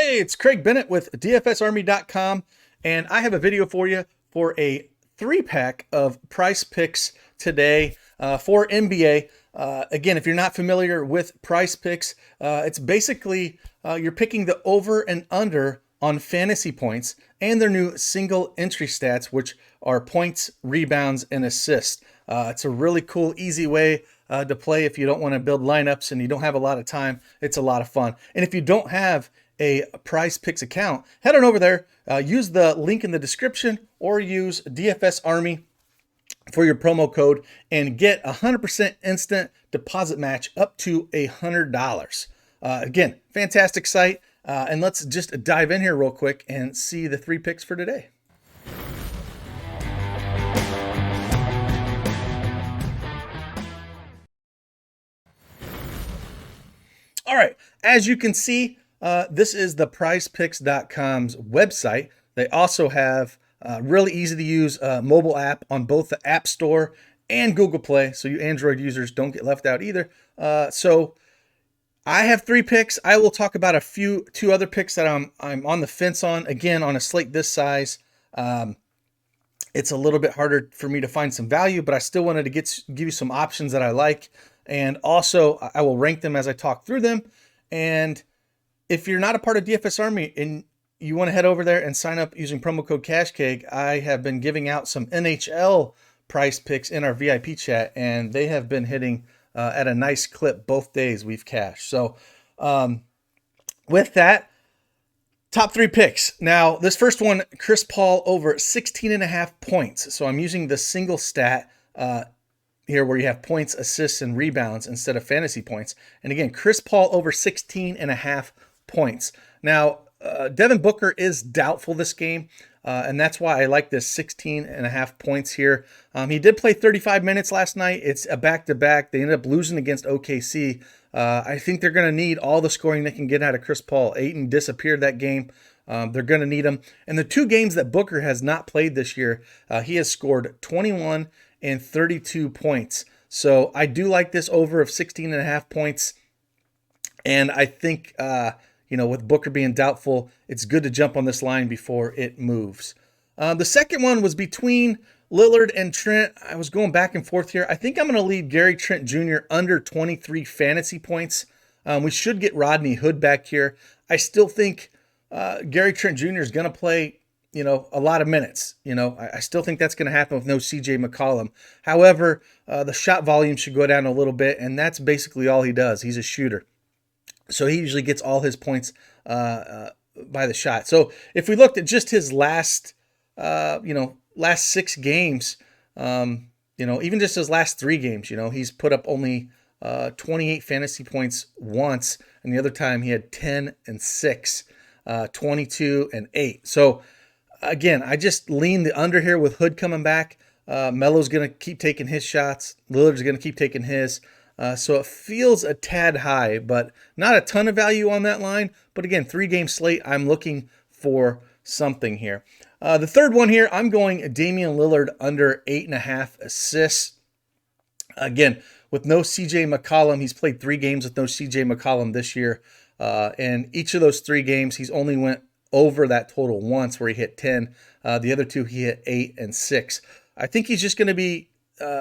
Hey, it's Craig Bennett with DFSArmy.com, and I have a video for you for a 3-pack of price picks today for NBA. Again, if you're not familiar with price picks, it's basically you're picking the over and under on fantasy points and their new single entry stats, which are points, rebounds, and assists. It's a really cool, easy way to play if you don't want to build lineups and you don't have a lot of time. It's a lot of fun. And if you don't have a Prize Picks account, head on over there, use the link in the description or use DFS Army for your promo code and get 100% instant deposit match up to $100. Again, fantastic site. And let's just dive in here real quick and see the 3 picks for today. All right, as you can see, this is the prizepicks.com's website. They also have really easy to use mobile app on both the App Store and Google Play, so you Android users don't get left out either. So I have 3 picks. I will talk about two other picks that I'm on the fence on. Again, on a slate this size, it's a little bit harder for me to find some value, but I still wanted to give you some options that I like. And also, I will rank them as I talk through them. And if you're not a part of DFS Army and you want to head over there and sign up using promo code CashCake, I have been giving out some NHL price picks in our VIP chat, and they have been hitting at a nice clip both days we've cashed. So with that, top 3 picks. Now, this first one, Chris Paul over 16.5 points. So I'm using the single stat here where you have points, assists, and rebounds instead of fantasy points. And again, Chris Paul over 16.5 points. Now, Devin Booker is doubtful this game, and that's why I like this 16.5 points here. He did play 35 minutes last night. It's a back-to-back. They ended up losing against OKC. I think they're going to need all the scoring they can get out of Chris Paul. Ayton disappeared that game. They're going to need him. And the 2 games that Booker has not played this year, he has scored 21 and 32 points. So I do like this over of 16.5 points. And I think, with Booker being doubtful, it's good to jump on this line before it moves. The second one was between Lillard and Trent. I was going back and forth here. I think I'm going to leave Gary Trent Jr. under 23 fantasy points. We should get Rodney Hood back here. I still think Gary Trent Jr. is going to play a lot of minutes. I still think that's going to happen with no CJ McCollum. However, the shot volume should go down a little bit, and that's basically all he does. He's a shooter. So he usually gets all his points by the shot. So if we looked at just his last 6 games, even just his last 3 games, he's put up only 28 fantasy points once, and the other time he had 10 and 6, 22 and 8. So again, I just lean the under here with Hood coming back. Melo's going to keep taking his shots. Lillard's going to keep taking his. So it feels a tad high, but not a ton of value on that line. But again, 3-game slate, I'm looking for something here. The third one here, I'm going Damian Lillard under 8.5 assists. Again, with no CJ McCollum, he's played 3 games with no CJ McCollum this year. And each of those 3 games, he's only went over that total once where he hit 10. The other 2, he hit 8 and 6. I think he's just going to be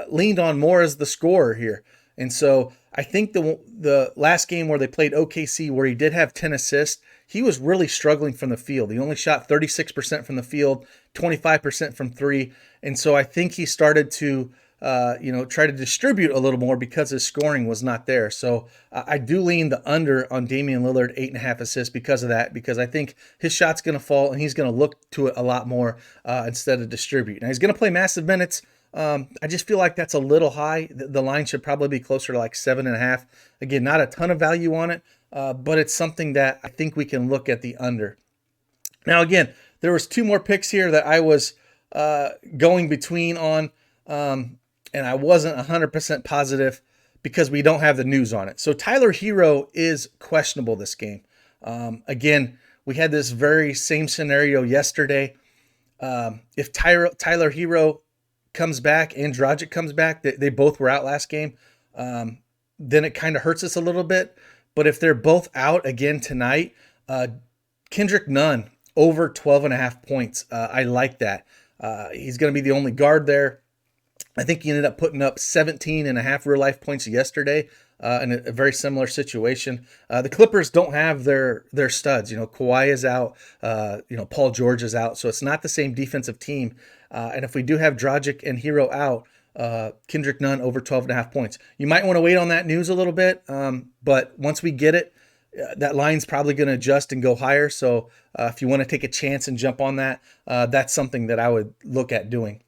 leaned on more as the scorer here. And so I think the last game where they played OKC, where he did have 10 assists, he was really struggling from the field. He only shot 36% from the field, 25% from 3. And so I think he started to try to distribute a little more because his scoring was not there. So I do lean the under on Damian Lillard, 8.5 assists because of that, because I think his shot's going to fall and he's going to look to it a lot more instead of distribute. Now he's going to play massive minutes. I just feel like that's a little high. The line should probably be closer to like 7.5. Again, not a ton of value on it, but it's something that I think we can look at the under. Now, again, there was 2 more picks here that I was going between on, and I wasn't 100% positive because we don't have the news on it. So Tyler Hero is questionable this game. Again, we had this very same scenario yesterday. If Tyler Hero comes back and Dragic comes back, they both were out last game, then it kind of hurts us a little bit. But if they're both out again tonight, Kendrick Nunn over 12.5 points. I like that. He's going to be the only guard there. I think he ended up putting up 17.5 real life points yesterday in a very similar situation. The Clippers don't have their studs. Kawhi is out. Paul George is out. So it's not the same defensive team. And if we do have Dragic and Hero out, Kendrick Nunn over 12.5 points. You might want to wait on that news a little bit. But once we get it, that line's probably going to adjust and go higher. So if you want to take a chance and jump on that, that's something that I would look at doing.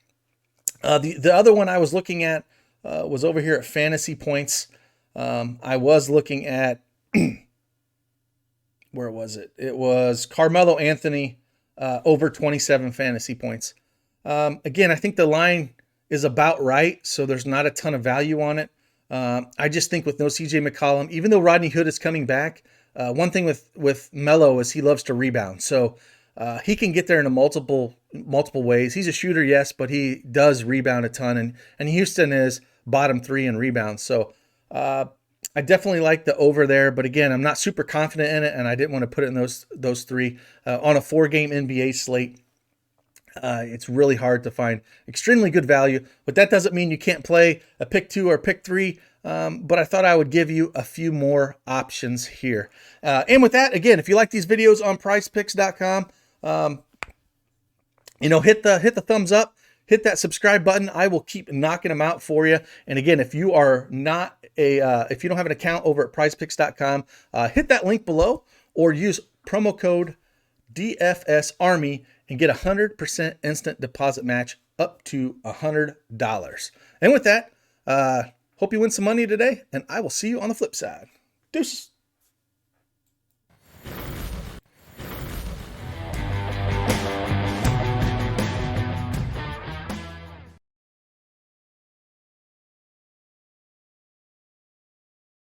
The other one I was looking at was over here at fantasy points. I was looking at, where was it? It was Carmelo Anthony over 27 fantasy points. Again, I think the line is about right, so there's not a ton of value on it. I just think with no CJ McCollum, even though Rodney Hood is coming back, one thing with Melo is he loves to rebound. So he can get there in multiple ways. He's a shooter, yes, but he does rebound a ton, and Houston is bottom 3 in rebounds. So I definitely like the over there, but again, I'm not super confident in it, and I didn't want to put it in those three on a 4-game NBA slate. It's really hard to find extremely good value, but that doesn't mean you can't play a pick 2 or pick 3. But I thought I would give you a few more options here. And with that, again, if you like these videos on PrizePicks.com, hit the thumbs up, hit that subscribe button. I will keep knocking them out for you. And again, if you are not if you don't have an account over at PrizePicks.com, hit that link below or use promo code DFS Army and get 100% instant deposit match up to $100. And with that, hope you win some money today, and I will see you on the flip side. Deuces.